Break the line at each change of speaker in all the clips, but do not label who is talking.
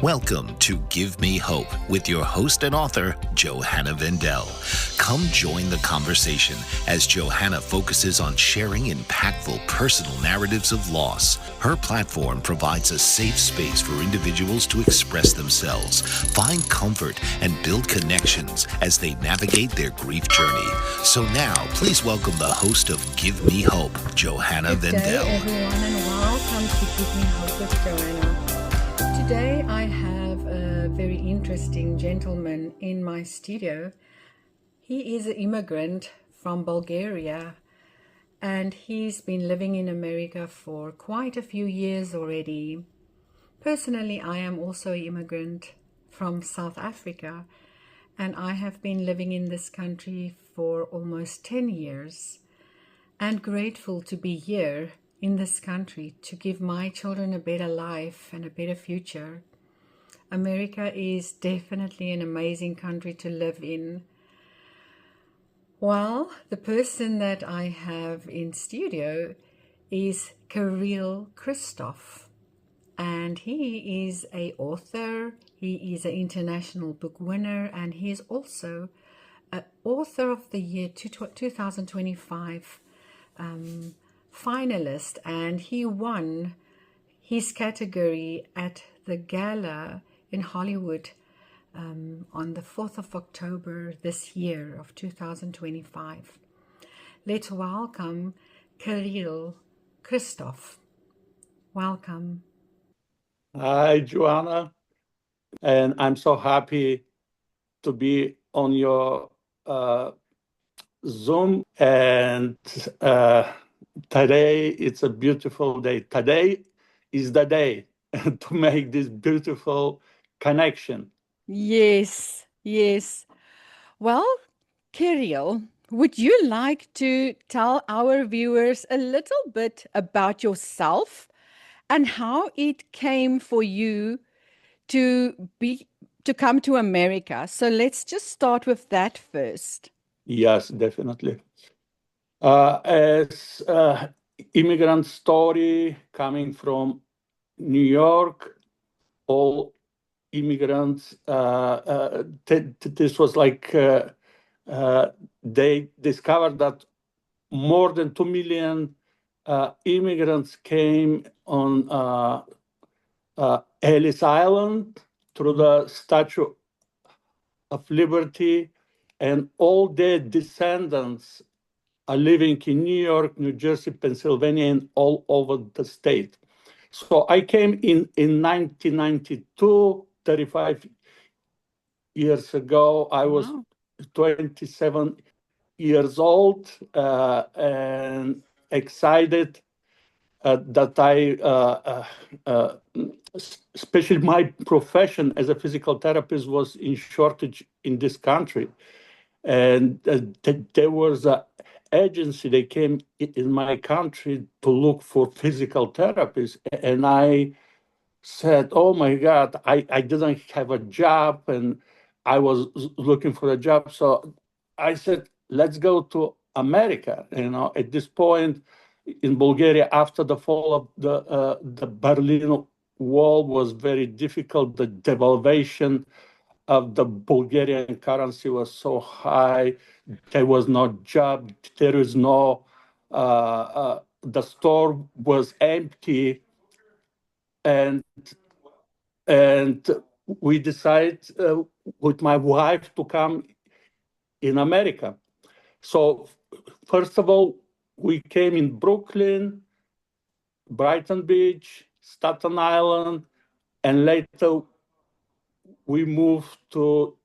Welcome to Give Me Hope with your host and author, Johanna Vendel. Come join the conversation as Johanna focuses on sharing impactful personal narratives of loss. Her platform provides a safe space for individuals to express themselves, find comfort, and build connections as they navigate their grief journey. So now, please welcome the host of Give Me Hope, Johanna Vendel.
Good day, everyone, and welcome to Give Me Hope with Johanna. Today I have a very interesting gentleman in my studio. He is an immigrant from Bulgaria, and he's been living in America for quite a few years already. Personally, I am also an immigrant from South Africa, and I have been living in this country for almost 10 years, and grateful to be here in this country to give my children a better life and a better future. America is definitely an amazing country to live in. Well, the person that I have in studio is Kiril Kristoff, and he is an author, he is an international book winner, and he is also an Author of the Year 2025 finalist, and he won his category at the gala in Hollywood on the 4th of October this year of 2025. Let's welcome Kiril Kristoff. Welcome.
Hi, Johanna, and I'm so happy to be on your Zoom, and today it's a beautiful day. Today is the day to make this beautiful connection.
Yes. Well, Kiril, would you like to tell our viewers a little bit about yourself and how it came for you to come to America? So let's just start with that first.
Yes, definitely. As immigrant story coming from New York, all immigrants, this was like they discovered that more than 2 million immigrants came on Ellis Island through the Statue of Liberty, and all their descendants are living in New York, New Jersey, Pennsylvania, and all over the state. So I came in 1992, 35 years ago. I was 27 years old and excited that especially my profession as a physical therapist was in shortage in this country. And there was an agency that came in my country to look for physical therapists. And I said, oh my God, I didn't have a job and I was looking for a job. So I said, let's go to America. At this point in Bulgaria, after the fall of the Berlin Wall was very difficult. The devaluation of the Bulgarian currency was so high. There was no job. There is no, the store was empty. And we decided with my wife to come in America. So first of all, we came in Brooklyn, Brighton Beach, Staten Island, and later we moved to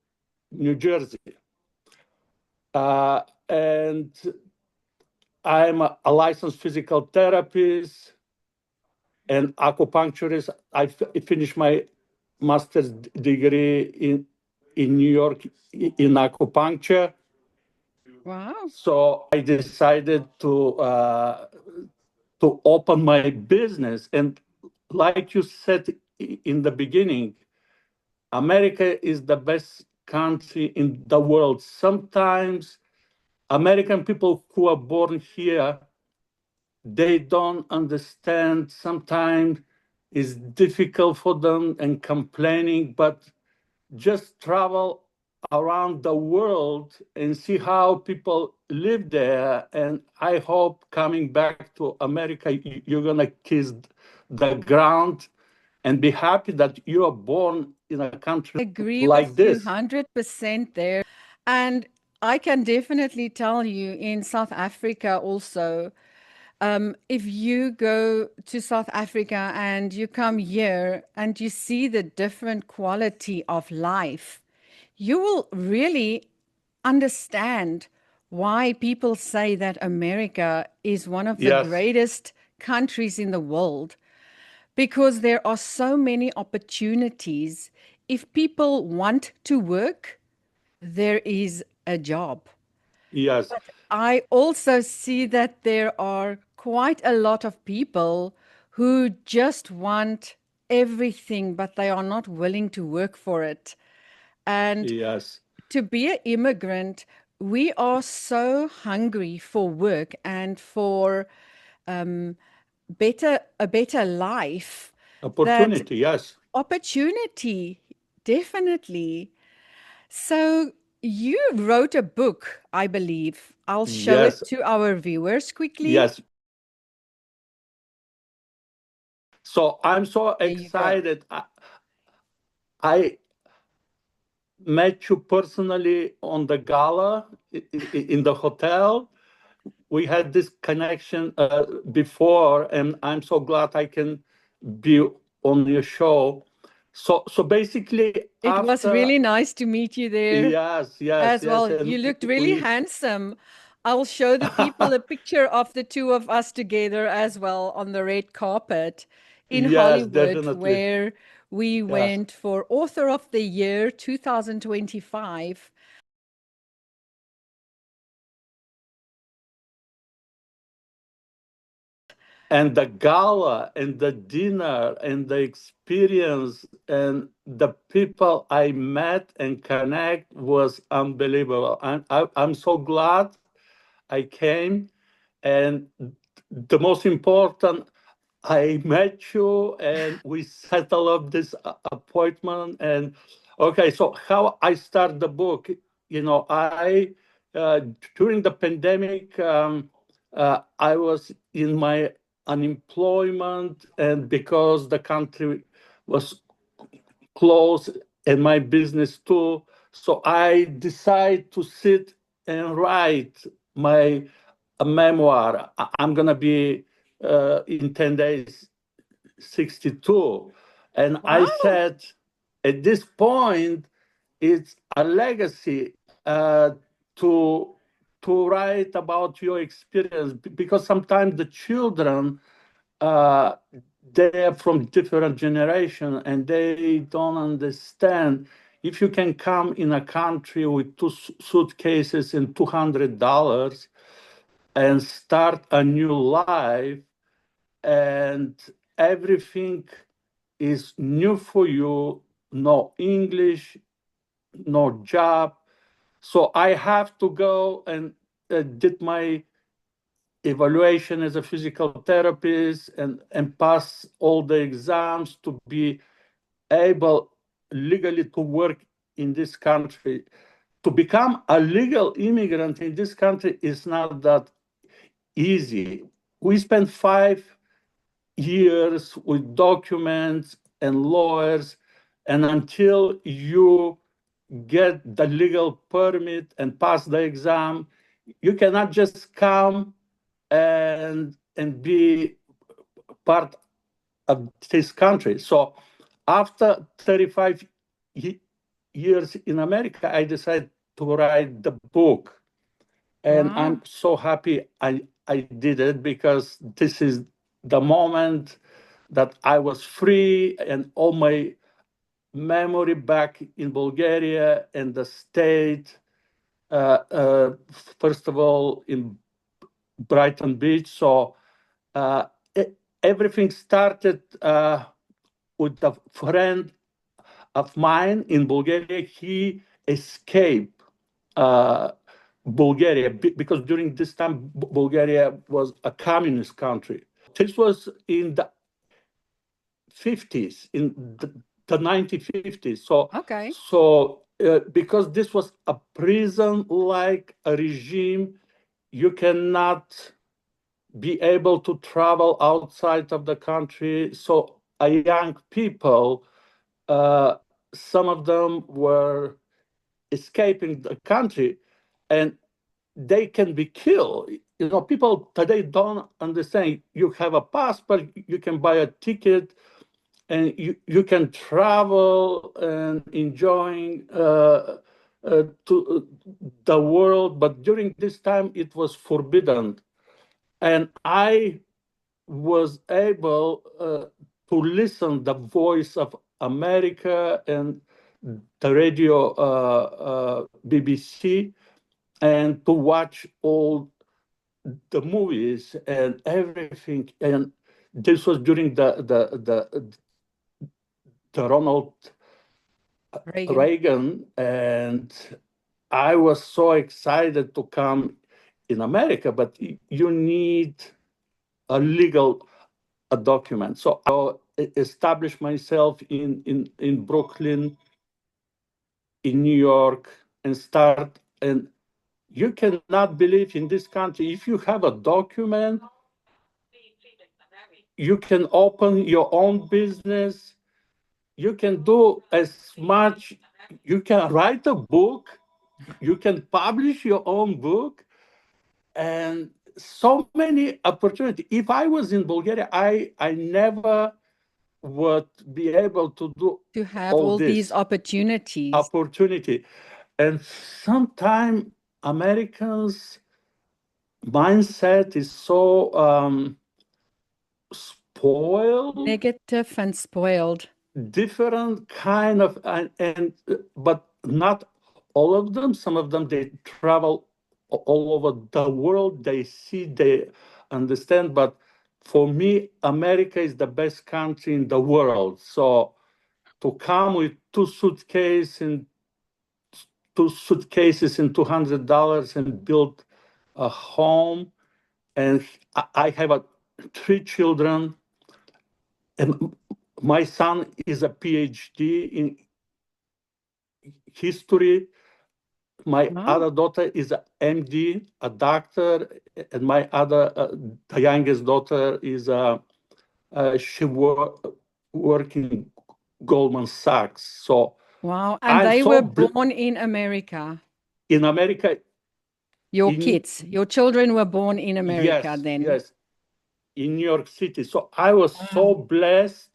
New Jersey. And I'm a licensed physical therapist and acupuncturist. I finished my master's degree in New York in acupuncture.
Wow.
So I decided to open my business. And like you said in the beginning, America is the best country in the world. Sometimes American people who are born here, they don't understand sometimes is difficult for them and complaining, but just travel around the world and see how people live there. And I hope coming back to America, you're going to kiss the ground and be happy that you are born in a country
Agree
like
with you
this.
100% there. And I can definitely tell you in South Africa also, if you go to South Africa and you come here and you see the different quality of life, you will really understand why people say that America is one of the
Yes,
greatest countries in the world, because there are so many opportunities. If people want to work, there is a job.
yes,
I also see that there are quite a lot of people who just want everything, but they are not willing to work for it. And
yes,
to be an immigrant, we are so hungry for work and for a better life, that
opportunity, yes,
opportunity, definitely. So you wrote a book, I believe. I'll show it
yes,
to our viewers quickly.
yes. So I'm so
There you go.
excited. I met you personally on the gala in the hotel. We had this connection before, and I'm so glad I can be on your show. So basically,
It was
after
really nice to meet you there
yes, yes,
as
yes,
well.
and
You looked really
we
handsome. I'll show the people a picture of the two of us together as well on the red carpet in
yes,
Hollywood,
definitely,
where we
yes.
went for Author of the Year 2025.
And the gala and the dinner and the experience and the people I met and connect was unbelievable. I'm so glad I came. And the most important, I met you and we settled up this appointment. And okay, so how I start the book? I uh, during the pandemic, I was in my unemployment, and because the country was closed and my business too, so I decided to sit and write my a memoir. I'm gonna be in 10 days 62. And I
Wow.
said, at this point, it's a legacy to write about your experience, because sometimes the children uh, they're from different generation and they don't understand. If you can come in a country with two suitcases and $200 and start a new life, and everything is new for you, no English, no job. So I have to go and did my evaluation as a physical therapist and pass all the exams to be able legally to work in this country. To become a legal immigrant in this country is not that easy. We spent 5 years with documents and lawyers, and until you get the legal permit and pass the exam, you cannot just come and be part of this country. So after 35 years in America, I decided to write the book. And
Wow.
I'm so happy I did it, because this is the moment that I was free and all my memory back in Bulgaria and the state. Uh, uh, First of all, in Brighton Beach. So uh, everything started with a friend of mine in Bulgaria. He escaped uh, Bulgaria because during this time Bulgaria was a communist country. This was in the 50s, in the 1950s. So,
Okay.
because this was a prison-like a regime, you cannot be able to travel outside of the country. So, a young people, some of them were escaping the country, and they can be killed. You know, people today don't understand. You have a passport, you can buy a ticket, and you can travel and enjoying to the world. But during this time, it was forbidden, and I was able to listen the voice of America and the radio BBC, and to watch all the movies and everything. And this was during the Ronald Reagan, and I was so excited to come in America, but you need a legal document. So I established myself in Brooklyn, in New York, and you cannot believe in this country, if you have a document, you can open your own business, you can do as much, you can write a book, you can publish your own book, and so many opportunities. If I was in Bulgaria, I never would be able to do
to have all these opportunities.
And sometimes Americans' mindset is so spoiled,
Negative and spoiled.
different kind of, but not all of them. Some of them, they travel all over the world, they see, they understand. But for me, America is the best country in the world. So to come with two suitcases and $200 and build a home, and I have 3 children, and my son is a PhD in history. My other daughter is an MD, a doctor, and my other, the youngest daughter is she working Goldman Sachs. So
wow, and
I'm
they
so
were born in America.
In America.
Your kids, your children were born in America,
Yes,
then?
Yes, in New York City. So I was so blessed.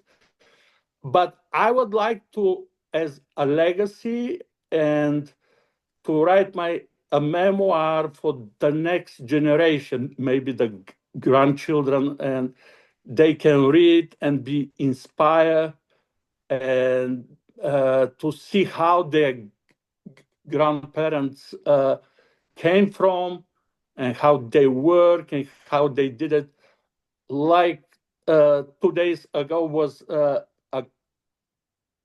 But I would like to, as a legacy, and to write a memoir for the next generation, maybe the grandchildren, and they can read and be inspired, and to see how their grandparents came from, and how they work, and how they did it. Like 2 days ago was a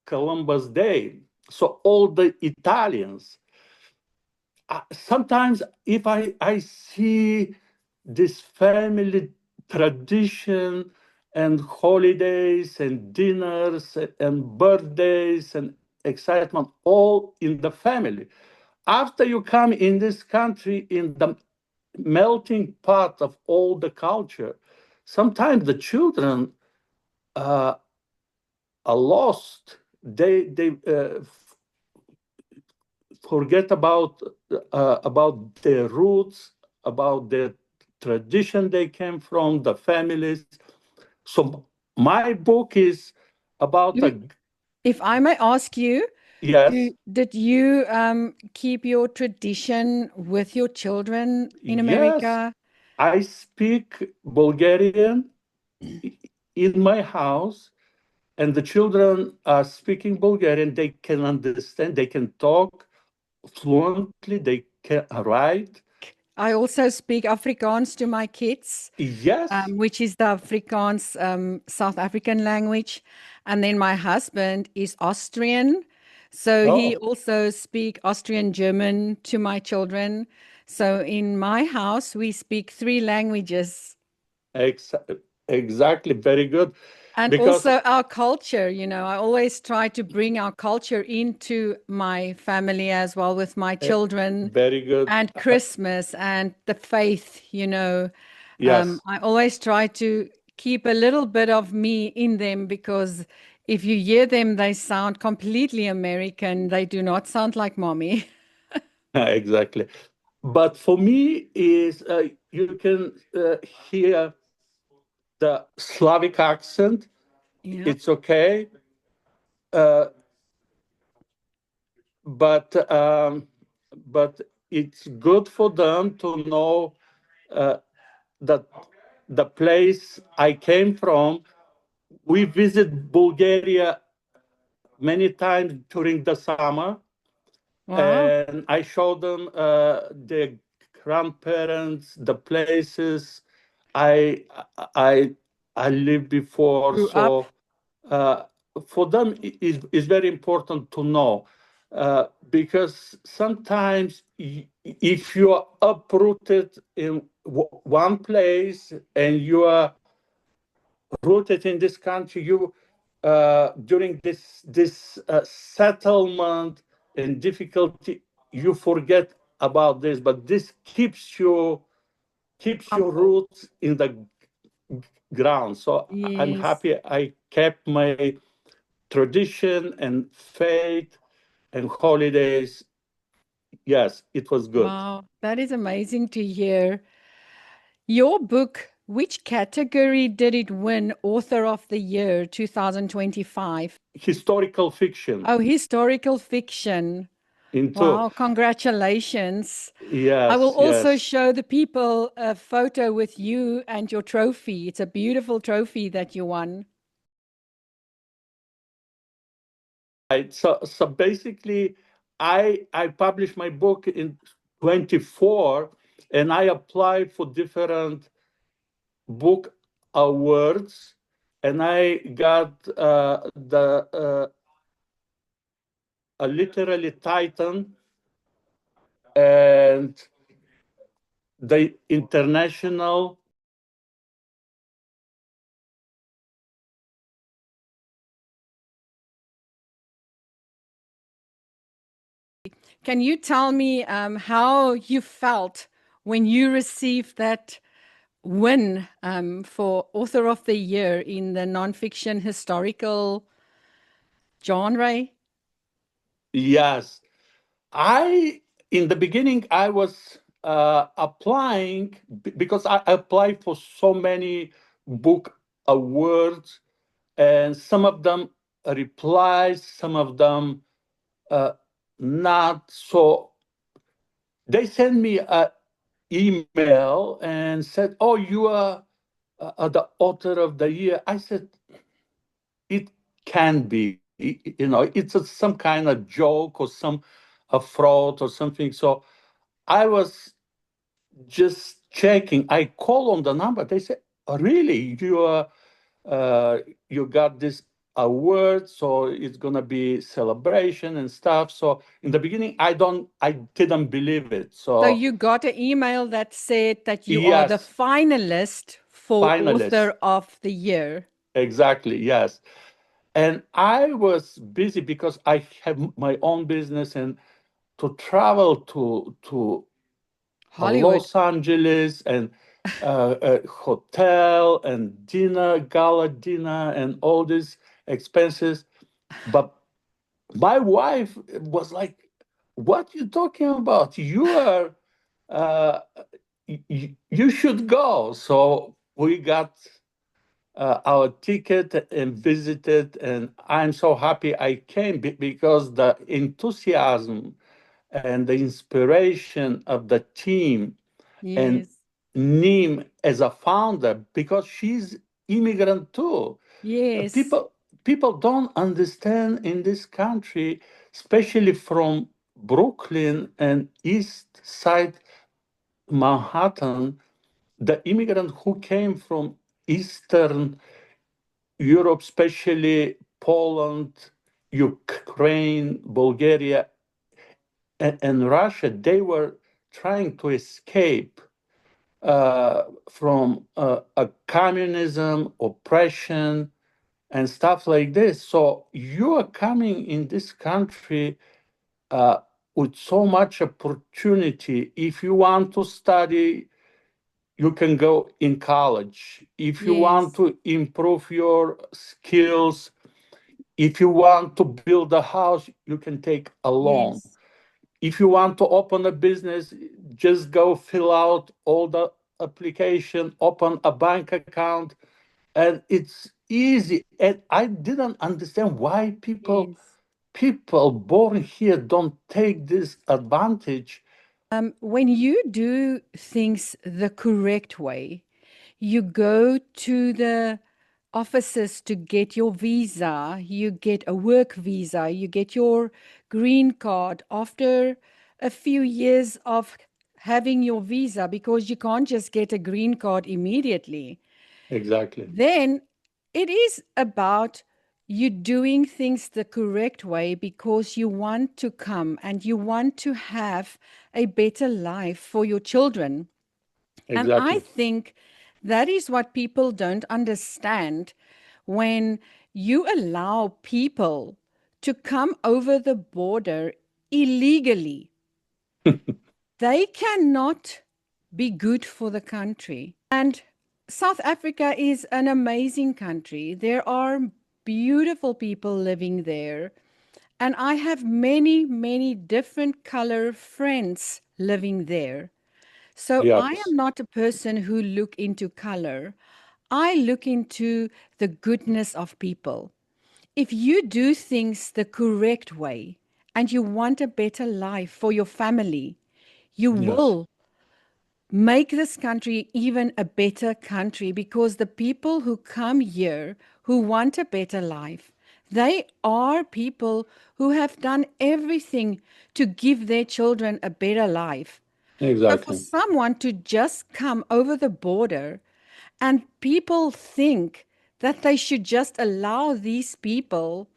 Columbus Day. So all the Italians, sometimes if I see this family tradition and holidays and dinners and birthdays and excitement, all in the family. After you come in this country, in the melting pot of all the culture, sometimes the children are lost. They forget about their roots, about their tradition they came from, the families. So my book is about
If I may ask you,
yes,
did you keep your tradition with your children in America?
yes, I speak Bulgarian in my house, and the children are speaking Bulgarian. They can understand, they can talk fluently, they can write.
I also speak Afrikaans to my kids.
Yes.
Which is the Afrikaans South African language. And then my husband is Austrian. So he also speak Austrian German to my children. So in my house, we speak 3 languages.
Exactly. Very good.
And
because
also our culture, I always try to bring our culture into my family as well with my children
very good.
and Christmas and the faith.
Yes,
I always try to keep a little bit of me in them because if you hear them, they sound completely American. They do not sound like mommy.
exactly. But for me, is you can hear the Slavic accent.
Yeah.
It's okay, uh, but but it's good for them to know uh, that the place I came from. We visit Bulgaria many times during the summer,
Wow.
and I show them the grandparents, the places I I I lived before.
Grew up.
So uh, for them, is very important to know because sometimes if you are uprooted in one place and you are rooted in this country, you during this settlement and difficulty, you forget about this. But this keeps your
Humble.
roots in the ground. So I'm
Yes.
happy I kept my tradition and faith and holidays. Yes, it was good.
Wow. That is amazing to hear. Your book, which category did it win Author of the Year 2025?
Historical fiction
Oh, historical fiction.
into
Wow, congratulations. I will
yes,
also
yes.
show the people a photo with you and your trophy. It's a beautiful trophy that you won.
Right. So basically, I published my book in 24, and I applied for different book awards, and I got the a literally Titan and the international.
Can you tell me how you felt when you received that win for Author of the Year in the nonfiction historical genre?
Yes, I in the beginning I was applying because I applied for so many book awards, and some of them replies, some of them uh, not. So they sent me an email and said, "Oh, you are the author of the year." I said, "It can be, it's some kind of joke or some a fraud or something." So I was just checking. I call on the number. They said, "Oh, really? Uh, you got this award, so it's gonna be celebration and stuff." So in the beginning, I didn't believe it.
So
So
you got an email that said that you are the
yes,
finalist for
finalist,
Author of the Year.
exactly, yes. And I was busy because I have my own business, and to travel to
Hollywood.
Los Angeles and a hotel and dinner, gala dinner, and all these expenses. But my wife was like, "What you talking about? Uh, you should go." So we got our ticket and visited, and I'm so happy I came because the enthusiasm and the inspiration of the team and
Yes.
Neem as a founder, because she's immigrant too.
Yes.
People don't understand in this country, especially from Brooklyn and East Side Manhattan, the immigrant who came from Eastern Europe, especially Poland, Ukraine, Bulgaria, and Russia, they were trying to escape from a communism, oppression. and stuff like this. So you are coming in this country uh, with so much opportunity. If you want to study, you can go in college. If you want
Yes.
to improve your skills, if you want to build a house, you can take a loan.
Yes.
If you want to open a business, just go fill out all the application, open a bank account, and it's easy. And I didn't understand why
Yes.
people born here don't take this advantage.
When you do things the correct way, you go to the offices to get your visa, you get a work visa, you get your green card after a few years of having your visa, because you can't just get a green card immediately.
Exactly.
Then it is about you doing things the correct way because you want to come and you want to have a better life for your children. And I
Exactly.
think that is what people don't understand when you allow people to come over the border illegally. They cannot be good for the country. And South Africa is an amazing country. There are beautiful people living there. And I have many, many different color friends living there. So I
Yes.
am not a person who look into color. I look into the goodness of people. If you do things the correct way and you want a better life for your family, you
Yes.
will make this country even a better country, because the people who come here who want a better life, they are people who have done everything to give their children a better life. So for
Exactly.
someone to just come over the border and people think that they should just allow these people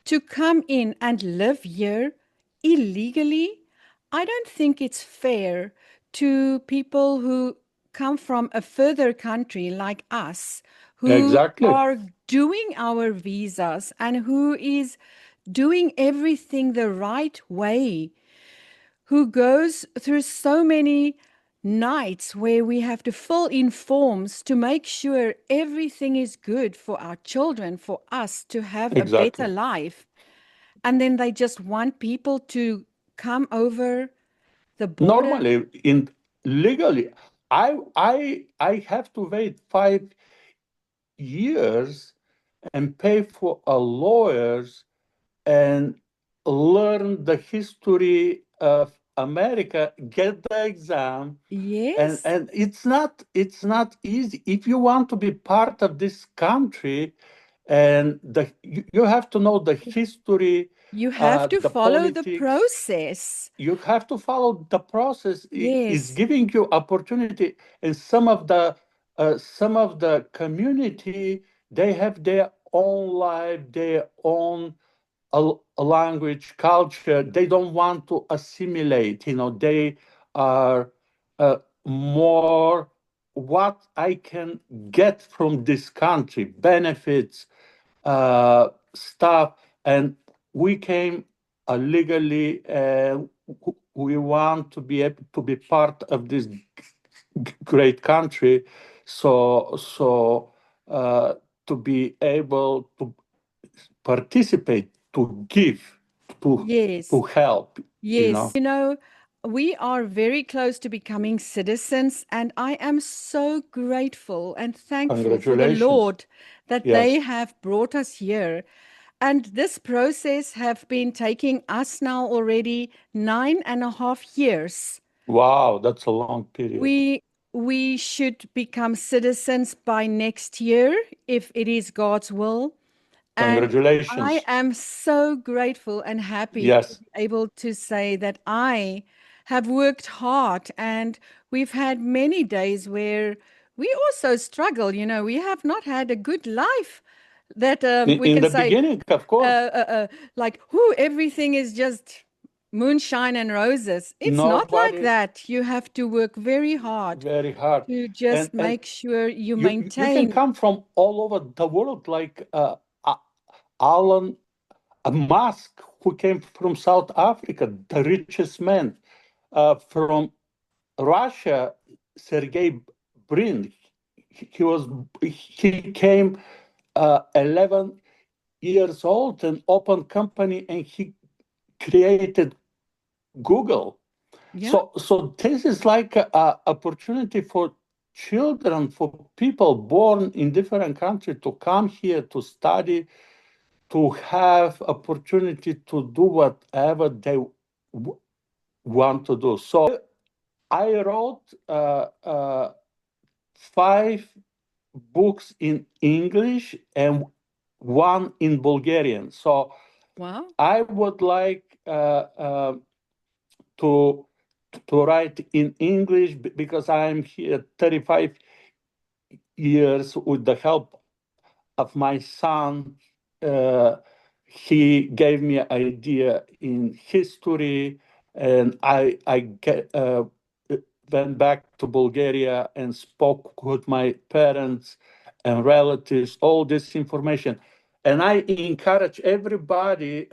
to come in and live here illegally, I don't think it's fair to people who come from a further country like us, who
Exactly.
are doing our visas and who is doing everything the right way, who goes through so many nights where we have to fill in forms to make sure everything is good for our children, for us to have a better
Exactly.
life. And then they just want people to come over the border.
Normally, in legally, I have to wait 5 years and pay for a lawyers and learn the history of America, get the exam,
Yes,
and it's not easy. If you want to be part of this country, and you have to know the history,
you have to
the
follow the
politics.
process.
You have to follow the process. It's
Yes,
giving you opportunity, and some of the community, they have their own life, their own a language, culture. They don't want to assimilate. They are more what I can get from this country, benefits, stuff, and we came legally. We want to be able to be part of this great country, so to be able to participate, to give, to
yes.
help. You
Yes,
know,
we are very close to becoming citizens, and I am so grateful and thankful for the
congratulations.
Lord that they
Yes.
have brought us here. And this process have been taking us now already 9.5 years.
Wow, that's a long period.
We we should become citizens by next year if it is God's will. And I
Congratulations.
am so grateful and happy to
Yes.
be able to say that I have worked hard, and we've had many days where we also struggle. We have not had a good life that we
In
can
the
say,
beginning, of
uh,
course,
uh, uh, like, whoo, everything is just moonshine and roses. It's not like
nobody
that. You have to work very hard
very hard,
to
and
just make sure you
you can
maintain.
come from all over the world, like Alan Musk, who came from South Africa, the richest man. From Russia, Sergey Brin. He came 11 years old and opened company, and he created Google.
Yeah.
So this is like a opportunity for children, for people born in different countries to come here to study, to have opportunity to do whatever they want to do. So I wrote 5 books in English and one in Bulgarian. So
Wow.
I would like to write in English because I'm here 35 years with the help of my son. He gave me an idea in history, and I went back to Bulgaria and spoke with my parents and relatives, all this information. And I encourage everybody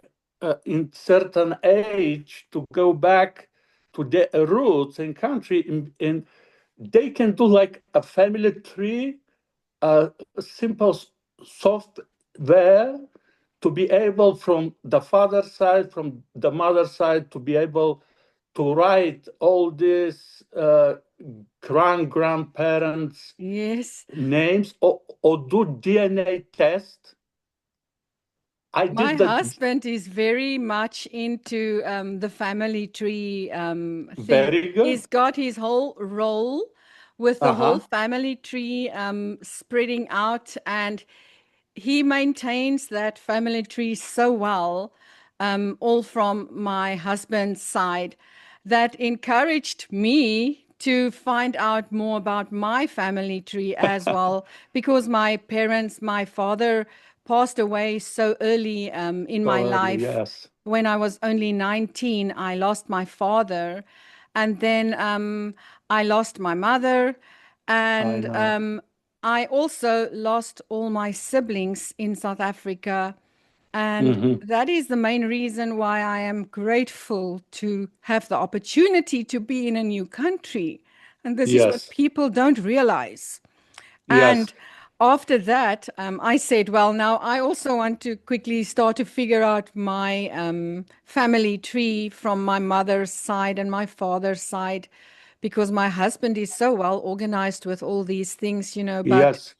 in certain age to go back to their roots and country, and they can do like a family tree, a simple software to be able from the father side, from the mother side, to be able to write all these grandparents
Yes.
names, or do DNA test. I
My
did that.
husband is very much into the family tree thing.
Very good.
He's got his whole roll with the whole family tree spreading out, and he maintains that family tree so well, all from my husband's side, that encouraged me to find out more about my family tree as well, because my parents, my father passed away so early in my life.
Yes.
When I was only 19, I lost my father, and then I lost my mother, and I also lost all my siblings in South Africa. And that is the main reason why I am grateful to have the opportunity to be in a new country. And this is what
Yes.
people don't realize.
Yes.
And after that, I said, well, now I also want to quickly start to figure out my family tree from my mother's side and my father's side, because my husband is so well organized with all these things, but
Yes.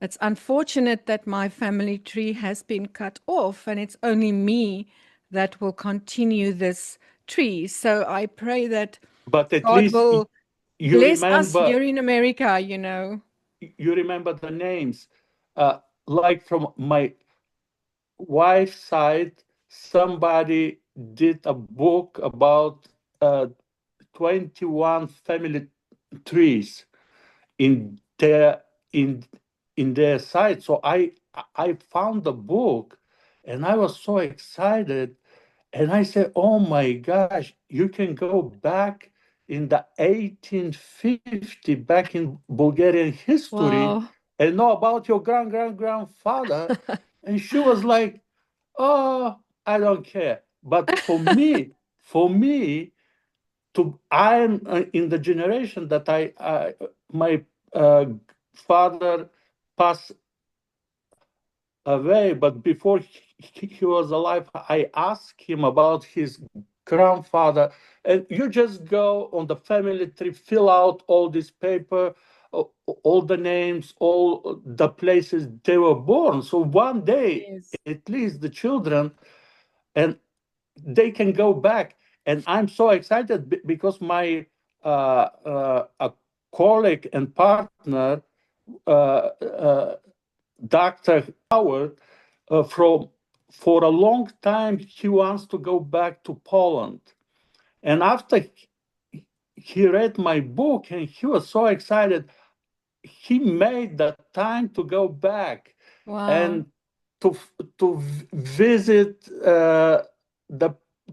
it's unfortunate that my family tree has been cut off, and it's only me that will continue this tree. So I pray that
But at
God
least
will
you
bless us
remember.
here in America,
You remember the names. Like from my wife's side, somebody did a book about 21 family trees in their in their site. So I found the book, and I was so excited, and I said, "Oh my gosh, you can go back in the 1850, back in Bulgarian history,
Wow.
and know about your grandfather." And she was like, "Oh, I don't care." But for me, I'm in the generation that my uh, father passed away, but before he was alive, I asked him about his grandfather. And you just go on the family tree, fill out all this paper, all the names, all the places they were born. So one day,
Yes.
at least the children, and they can go back. And I'm so excited because my a colleague and partner, uh, uh, Dr. Howard, from for a long time he wants to go back to Poland. And after he read my book and he was so excited, he made the time to go back
Wow.
and to visit the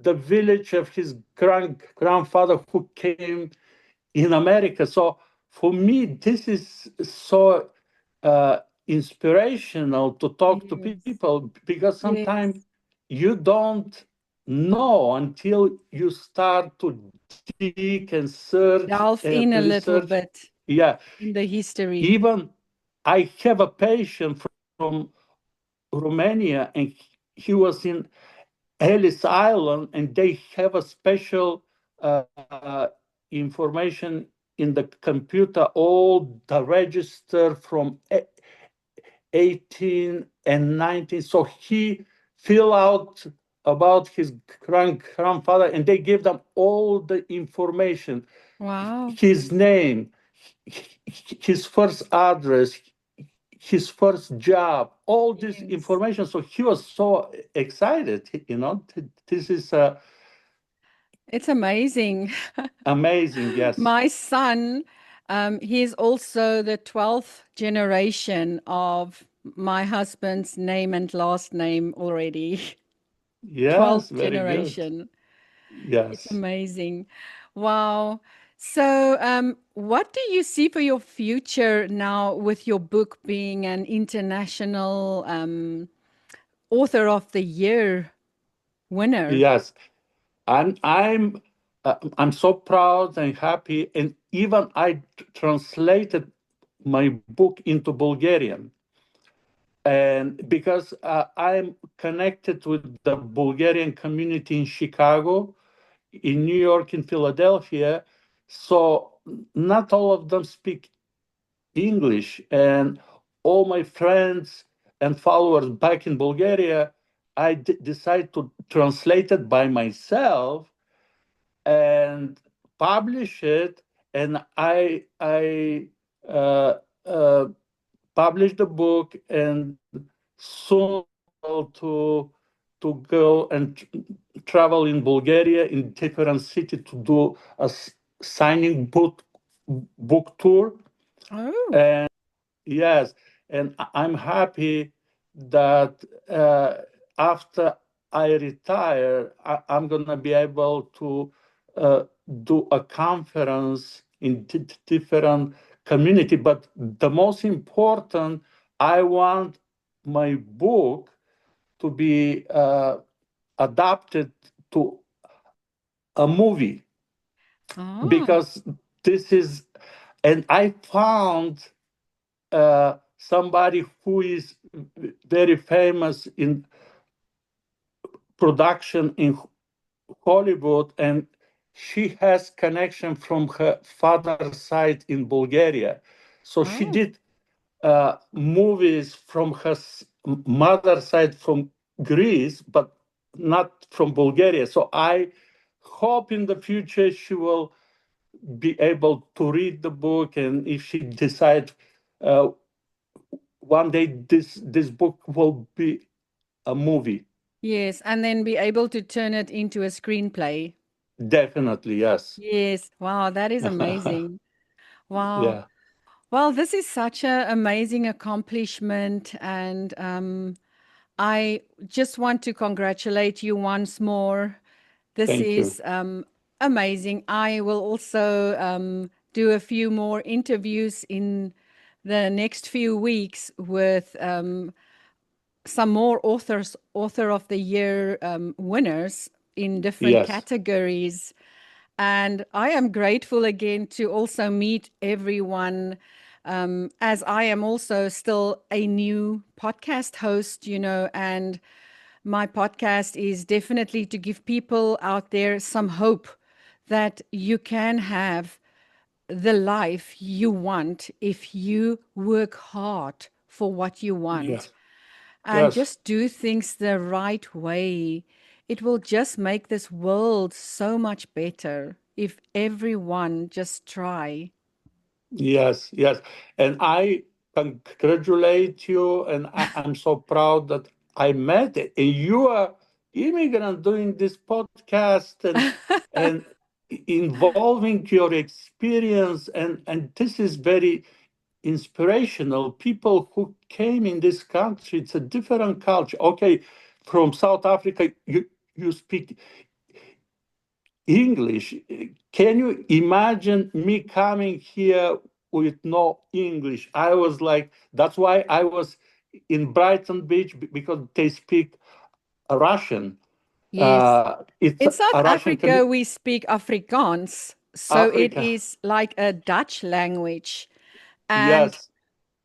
the village of his grandfather who came in America. So for me, this is so inspirational to talk to
Yes.
people, because sometimes
Yes.
you don't know until you start to dig and search
Delve
and
in a little
research.
bit
Yeah,
in the history.
even I have a patient from Romania, and he was in Ellis Island, and they have a special information in the computer, all the register from 18 and 19. So he fill out about his grandfather, and they give them all the information,
Wow.
his name, his first address, his first job, all this
Yes.
information. So he was so excited. This is
It's amazing.
amazing. Yes,
My son, he is also the 12th generation of my husband's name and last name already.
yes,
12th
very good.
generation. It's
Yes,
amazing. Wow. So, what do you see for your future now with your book being an international author of the year winner?
yes. I'm so proud and happy, and even I translated my book into Bulgarian, and because I'm connected with the Bulgarian community in Chicago, in New York, in Philadelphia, so not all of them speak English, and all my friends and followers back in Bulgaria, I decided to translate it by myself and publish it, and I uh, uh, published the book, and soon to go and travel in Bulgaria in different cities to do a signing book tour.
Oh,
And yes, and I'm happy that after I retire, I'm going to be able to uh, do a conference in different community. But the most important, I want my book to be adapted to a movie,
ah,
because this is, and I found somebody who is very famous in production in Hollywood, and she has connection from her father's side in Bulgaria. So she
oh,
did movies from her mother's side from Greece, but not from Bulgaria. So I hope in the future she will be able to read the book, and if she decides uh, one day this book will be a movie.
yes. And then be able to turn it into a screenplay.
Definitely, yes.
Yes. Wow, that is amazing. Wow.
Yeah,
Well, this is such an amazing accomplishment, and I just want to congratulate you once more. This
thank you.
is amazing. I will also do a few more interviews in the next few weeks with some more author of the year winners in different
Yes,
categories. And I am grateful again to also meet everyone, as I am also still a new podcast host, and my podcast is definitely to give people out there some hope that you can have the life you want if you work hard for what you want
yes,
and
yes.
just do things the right way. It will just make this world so much better if everyone just try.
Yes, yes. And I congratulate you, and I'm so proud that I met it. And you are immigrant doing this podcast, and involving your experience, and this is very inspirational. People who came in this country, it's a different culture. Okay, from South Africa, you speak English. Can you imagine me coming here with no English. I was like, that's why I was in Brighton Beach, because they speak Russian.
Yes.
It's
In South
a Russian
Africa, we speak Afrikaans. So it
Africa.
is like a Dutch language. And
Yes,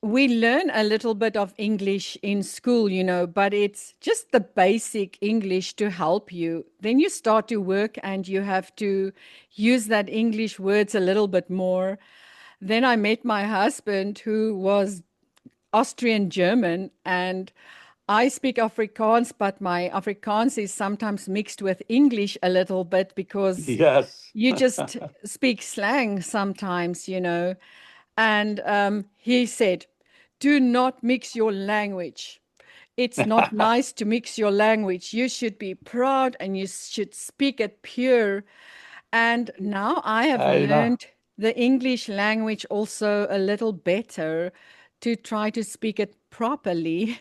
we learn a little bit of English in school, but it's just the basic English to help you. Then you start to work and you have to use that English words a little bit more. Then I met my husband, who was Austrian German, and I speak Afrikaans, but my Afrikaans is sometimes mixed with English a little bit because
yes.
you just speak slang sometimes. And he said, do not mix your language. It's not nice to mix your language. You should be proud and you should speak it pure. And now I have
I know.
learned the English language also a little better to try to speak it properly.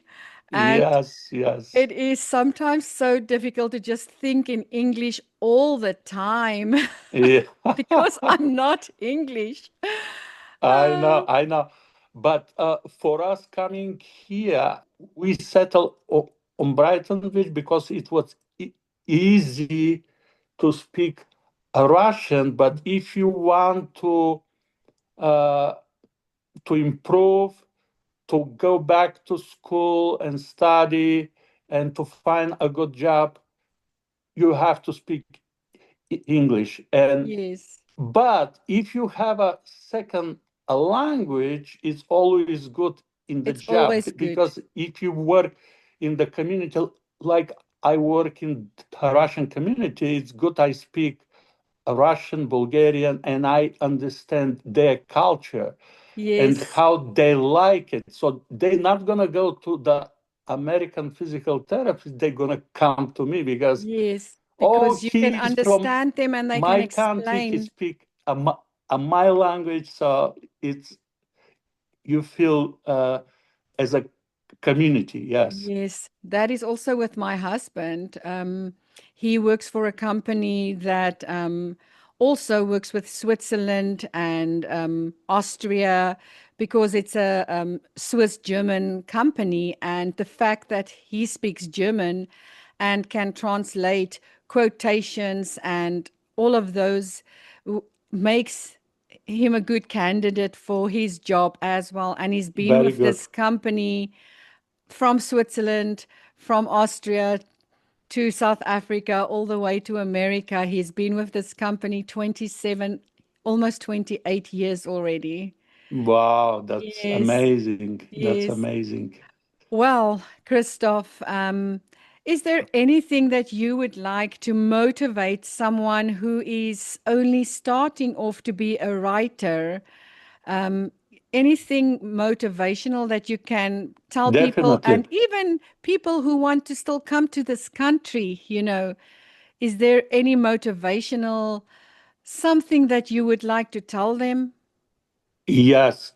And
Yes, yes.
it is sometimes so difficult to just think in English all the time
Yeah.
because I'm not English.
I know,
Oh,
I know. But for us coming here, we settled on Brighton Beach because it was easy to speak Russian. But if you want uh, to improve, to go back to school and study and to find a good job, you have to speak English. And
yes,
but if you have a second a language, it's always good in the
it's
job,
always good.
because if you work in the community, like I work in the Russian community, it's good I speak Russian, Bulgarian, and I understand their culture and
Yes,
how they like it. So they're not gonna go to the American physical therapist. They're gonna come to me because,
yes,
oh,
because you can
he's from
understand them and they can
my country. He
explain.
speak my language, so it's you feel as a community. Yes,
Yes, that is also with my husband. He works for a company that also works with Switzerland and Austria because it's a Swiss German company. And the fact that he speaks German and can translate quotations and all of those makes him a good candidate for his job as well. And he's been
very
with
good.
this company from Switzerland, from Austria to South Africa, all the way to America. He's been with this company 27, almost 28 years already.
Wow, that's
Yes,
amazing. That's
yes.
amazing.
Well, Christoph, is there anything that you would like to motivate someone who is only starting off to be a writer? Um, Anything motivational that you can tell people,
Definitely.
and even people who want to still come to this country, is there any motivational something that you would like to tell them?
Yes.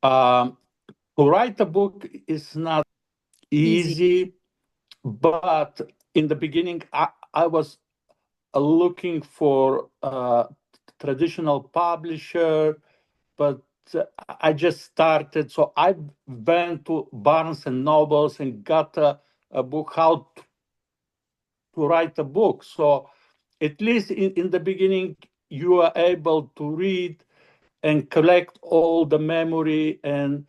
Um, to write a book is not
Easy.
easy, but in the beginning, I was looking for a traditional publisher, but I just started. So I went to Barnes and Nobles and got a book, how to write a book. So at least in the beginning, you are able to read and collect all the memory. And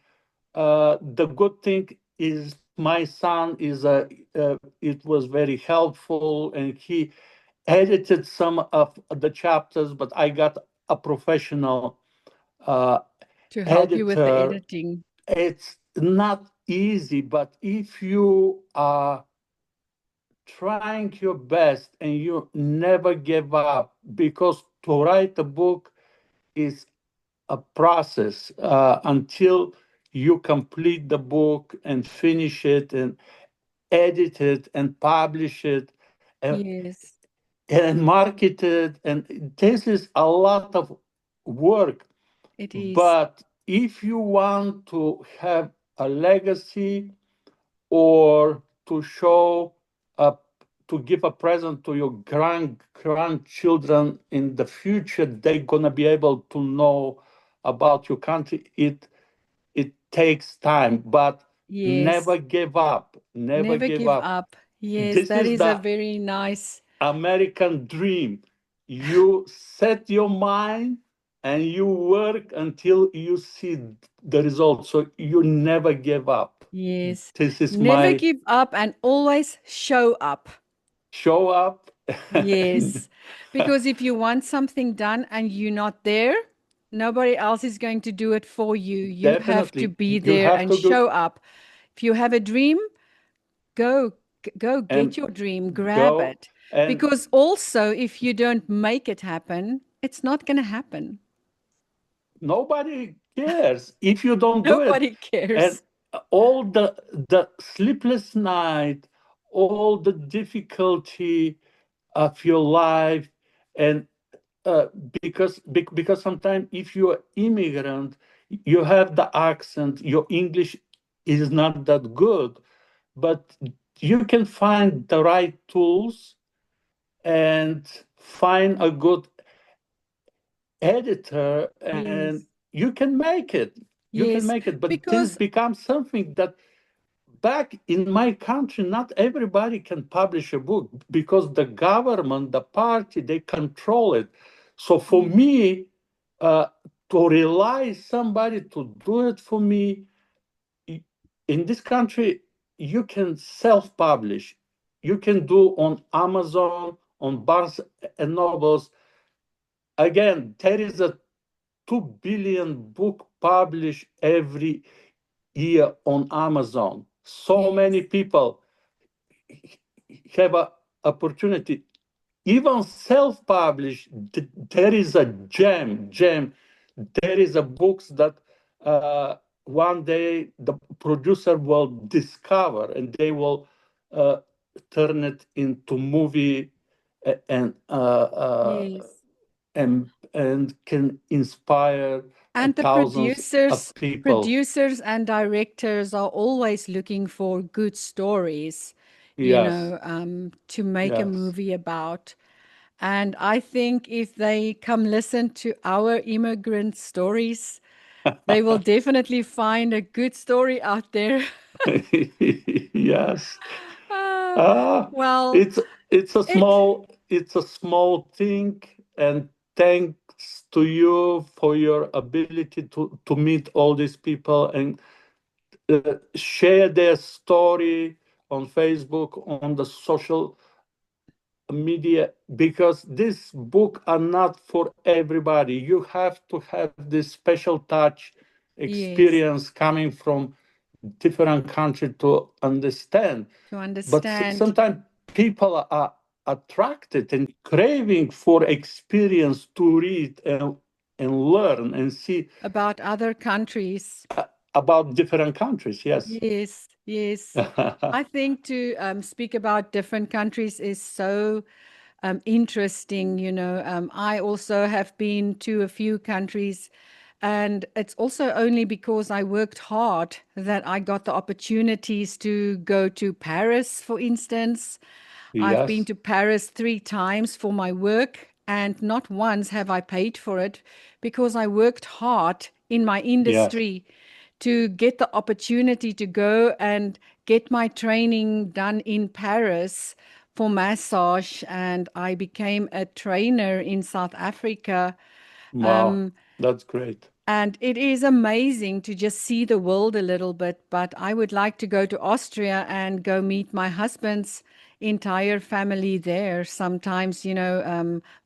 the good thing is my son is it was very helpful, and he edited some of the chapters, but I got a professional uh,
To help you with the
editor.
editing.
It's not easy, but if you are trying your best and you never give up, because to write a book is a process until you complete the book and finish it and edit it and publish it and,
Yes,
and market it. And this is a lot of work.
it is.
But if you want to have a legacy, or to show up, to give a present to your grandchildren in the future, they're gonna be able to know about your country, it takes time, but
Yes.
never give up. Never
Never
give
give
up.
up. Yes,
This
that
is
is a
the
very nice.
American dream. You set your mind and you work until you see the result. So you never give up.
Yes.
This is
Never
my
give up and always show up.
show up.
Yes. Because if you want something done and you're not there, nobody else is going to do it for you. You have to
Definitely,
be
you
there
have
and
to do
show up. If you have a dream, go go get
and
your dream, grab
go.
it.
And
Because also if you don't make it happen, it's not going to happen.
nobody cares if you don't do it.
Nobody
And
cares.
all the sleepless night, all the difficulty of your life, and uh, because sometimes if you're immigrant, you have the accent, your English is not that good, but you can find the right tools and find a good editor, and
Yes.
you can make it. You can
Yes.
make it, but this
Because
becomes something that back in my country, not everybody can publish a book because the government, the party, they control it. So for
yes.
me, uh, to rely somebody to do it for me, in this country, you can self-publish. You can do on Amazon, on Barnes and Nobles. Again, there is a 2 billion book published every year on Amazon. So many
Yes.
people have a opportunity. Even self-published, there is a gem. There is a books that one day the producer will discover, and they will uh, turn it into movie, and
Yes.
and can inspire
And the
thousands of
producers,
people.
producers and directors are always looking for good stories,
Yes,
to make a
yes.
movie about. And I think if they come listen to our immigrant stories, they will definitely find a good story out there.
Yes.
Ah,
Ah,
well,
it's it's a
it,
small thing, and thanks to you for your ability to meet all these people and share their story on Facebook, on the social media, because this book are not for everybody. You have to have this special touch
yes,
experience coming from different country to understand.
to
But
understand
sometimes people are attracted and craving for experience to read and learn and see
about other countries.
about different countries. Yes.
Yes, yes. I think to speak about different countries is so interesting. I also have been to a few countries, and it's also only because I worked hard that I got the opportunities to go to Paris, for instance. I've been
Yes.
to Paris 3 times for my work, and not once have I paid for it because I worked hard in my
Yes.
industry to get the opportunity to go and get my training done in Paris for massage. And I became a trainer in South Africa.
Wow. That's great.
And it is amazing to just see the world a little bit. But I would like to go to Austria and go meet my husband's entire family there. Sometimes,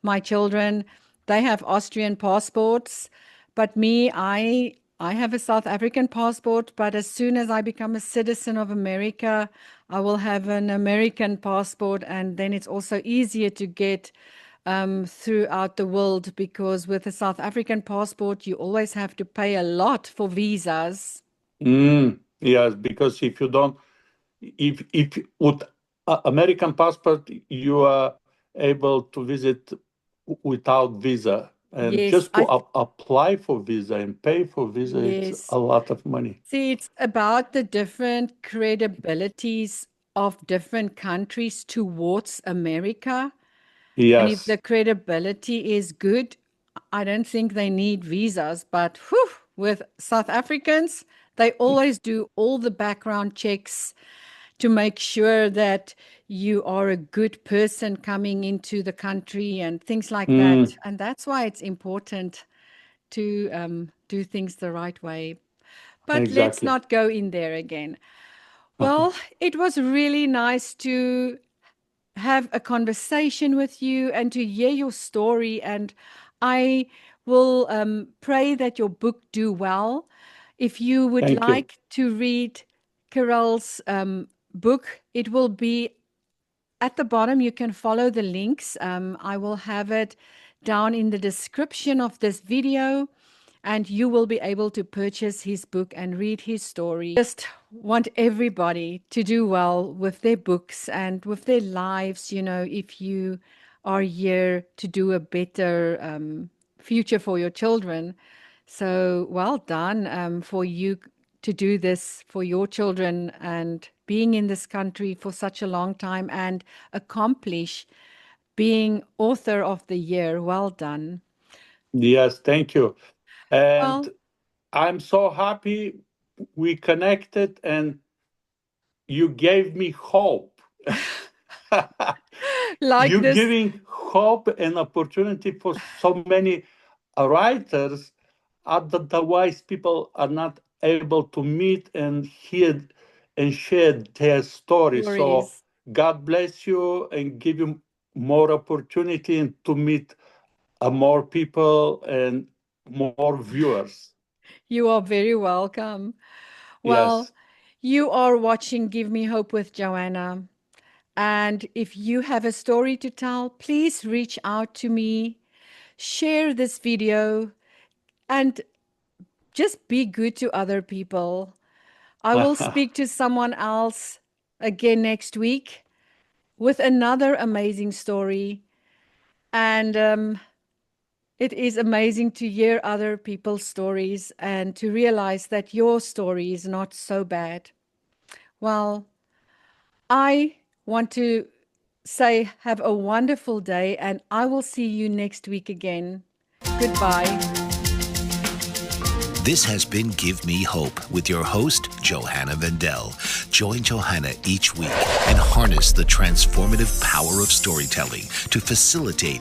my children, they have Austrian passports, but me, I have a South African passport. But as soon as I become a citizen of America, I will have an American passport, and then it's also easier to get throughout the world, because with a South African passport, you always have to pay a lot for visas.
Yes, because if with American passport you are able to visit without visa, and
Yes,
just to apply for visa and pay for visa, it's
yes.
a lot of money.
See, it's about the different credibilities of different countries towards America. And if the
Yes.
credibility is good, I don't think they need visas, but whew, with South Africans, they always do all the background checks to make sure that you are a good person coming into the country and things like that.
Mm,
And that's why it's important to do things the right way. But let's
exactly.
not go in there again. Well, it was really nice to have a conversation with you and to hear your story. And I will pray that your book do well. If you would
Thank you.
like to read Kiril's book, it will be at the bottom. You can follow the links. I will have it down in the description of this video, and you will be able to purchase his book and read his story. Just want everybody to do well with their books and with their lives, if you are here to do a better future for your children. So well done for you to do this for your children and being in this country for such a long time and accomplish being author of the year. Well done.
Yes, thank you. And
Well,
I'm so happy we connected and you gave me hope.
like
You're
this
giving hope and opportunity for so many writers. Otherwise, people are not able to meet and hear and share their stories. So
stories.
God bless you and give you more opportunity to meet more people and more viewers.
You are very welcome. Well,
Yes.
you are watching Give Me Hope with Johanna. And if you have a story to tell, please reach out to me, share this video, and just be good to other people. I will speak to someone else again next week with another amazing story. And it is amazing to hear other people's stories and to realize that your story is not so bad. Well, I want to say have a wonderful day, and I will see you next week again. Goodbye.
This has been Give Me Hope with your host, Johanna Vendel. Join Johanna each week and harness the transformative power of storytelling to facilitate